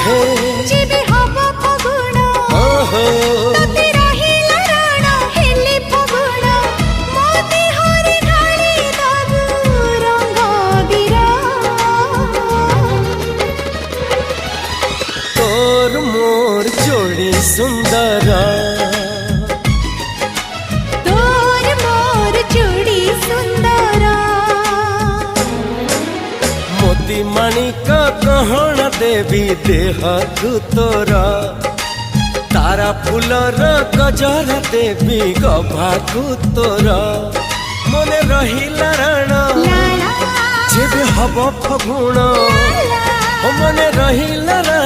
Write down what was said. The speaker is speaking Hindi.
हे जेबे हवा फगुण तते रहिला राण हेले फगुण मोती हरे ढाली दबु रंग बिरा तोर मोर जोड़ी सुंदर तोर मोर जोड़ी सुंदर मोती माणिक गहण देवी देह तोर तारा फूलर गजर देवी गभाकु तोर मने रहिला राण जेबे हब फगुण मने रहिला राण।